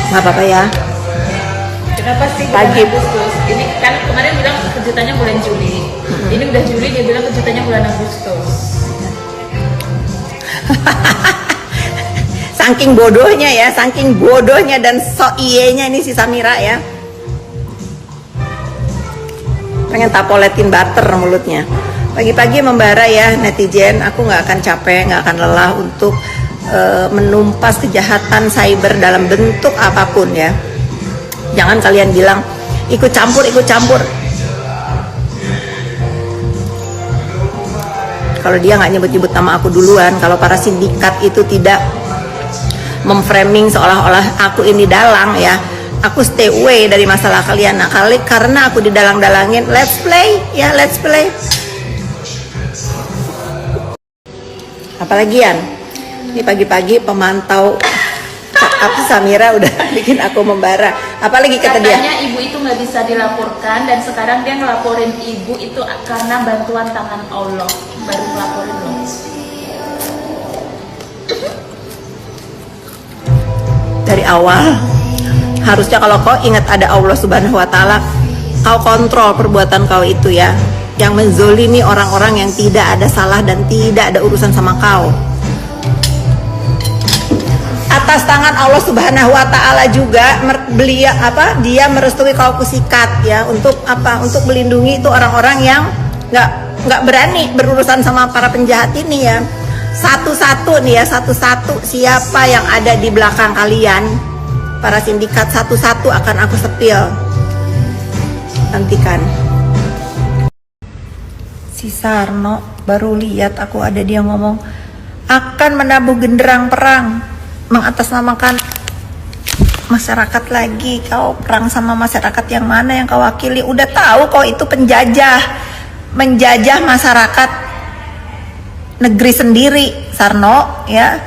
Nggak apa-apa ya. Kenapa sih Pagi. bulan Agustus? Ini kan kemarin bilang kejutannya bulan Juli. Ini udah Juli, dia bilang kejutannya bulan Agustus. Saking bodohnya ya, saking bodohnya dan so iyenya ini si Samira ya. Pengen tapoletin butter mulutnya. Pagi-pagi membara ya netizen, aku nggak akan capek, nggak akan lelah untuk menumpas kejahatan cyber dalam bentuk apapun ya. Jangan kalian bilang ikut campur. Kalau dia nggak nyebut-nyebut nama aku duluan, kalau para sindikat itu tidak memframing seolah-olah aku ini dalang ya, aku stay away dari masalah kalian. Nah karena aku didalang-dalangin, let's play. Apalagi Yan, ini pagi-pagi pemantau apa Samira udah bikin aku membara. Apalagi kata dia? Katanya ibu itu nggak bisa dilaporkan dan sekarang dia ngelaporin ibu itu karena bantuan tangan Allah. Baru ngelaporin loh. Dari awal harusnya kalau kau ingat ada Allah Subhanahu wa Ta'ala, kau kontrol perbuatan kau itu ya, yang menzolimi orang-orang yang tidak ada salah dan tidak ada urusan sama kau. Atas tangan Allah Subhanahu wa Ta'ala juga dia merestui kau kusikat ya, untuk apa? Untuk melindungi itu orang-orang yang nggak berani berurusan sama para penjahat ini ya. Satu-satu nih ya, satu-satu siapa yang ada di belakang kalian, para sindikat, satu-satu akan aku sepil. Nantikan. Si Sarno baru lihat aku ada, dia ngomong akan menabuh genderang perang, mengatasnamakan masyarakat lagi. Kau perang sama masyarakat yang mana yang kau wakili? Udah tahu kau itu penjajah, menjajah masyarakat negeri sendiri, Sarno ya,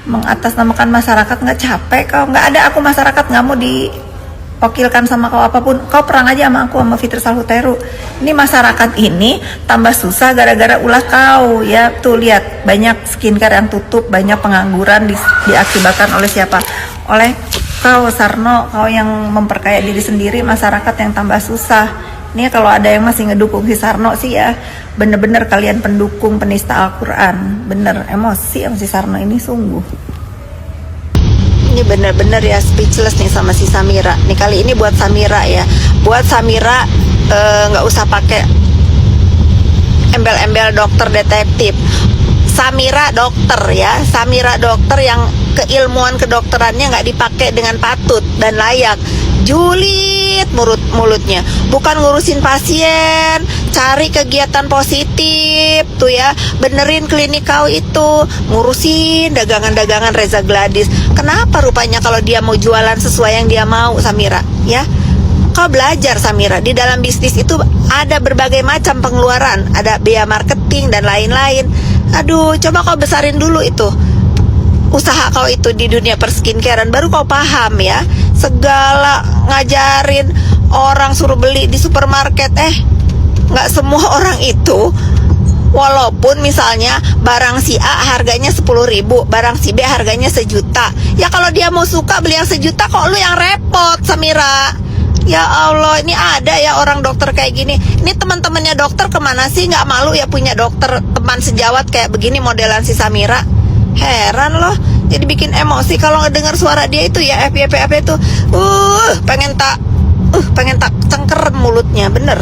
mengatasnamakan masyarakat. Nggak capek kau? Nggak ada aku masyarakat, nggak mau diwakilkan sama kau apapun. Kau perang aja sama aku, sama Fitri Salhuteru. Ini masyarakat ini tambah susah gara-gara ulah kau ya. Tuh lihat, banyak skincare yang tutup, banyak pengangguran diakibatkan oleh siapa? Oleh kau Sarno, kau yang memperkaya diri sendiri, masyarakat yang tambah susah. Ini kalau ada yang masih ngedukung si Sarno sih ya, bener-bener kalian pendukung penista Al-Quran. Bener emosi yang si Sarno ini sungguh. Ini bener-bener ya speechless nih sama si Samira. Nih kali ini buat Samira ya, buat Samira nggak usah pakai embel-embel dokter detektif. Samira dokter ya, Samira dokter yang keilmuan kedokterannya nggak dipakai dengan patut dan layak. Julid mulutnya, bukan ngurusin pasien, cari kegiatan positif tuh ya, benerin klinik kau itu, ngurusin dagangan-dagangan Reza Gladys. Kenapa rupanya kalau dia mau jualan sesuai yang dia mau, Samira ya? Kau belajar Samira, di dalam bisnis itu ada berbagai macam pengeluaran, ada biaya marketing dan lain-lain. Aduh, coba kau besarin dulu itu usaha kau itu di dunia perskincarean, baru kau paham ya. Segala ngajarin orang suruh beli di supermarket, nggak semua orang itu, walaupun misalnya barang si A harganya 10.000, barang si B harganya 1 juta. Ya kalau dia mau suka beli yang 1 juta, kok lu yang repot Samira? Ya Allah, ini ada ya orang dokter kayak gini. Ini teman-temannya dokter kemana sih? Nggak malu ya punya dokter teman sejawat kayak begini modelan si Samira? Heran loh, jadi bikin emosi kalau ngedengar suara dia itu ya, FYP itu pengen tak cengker mulutnya, bener.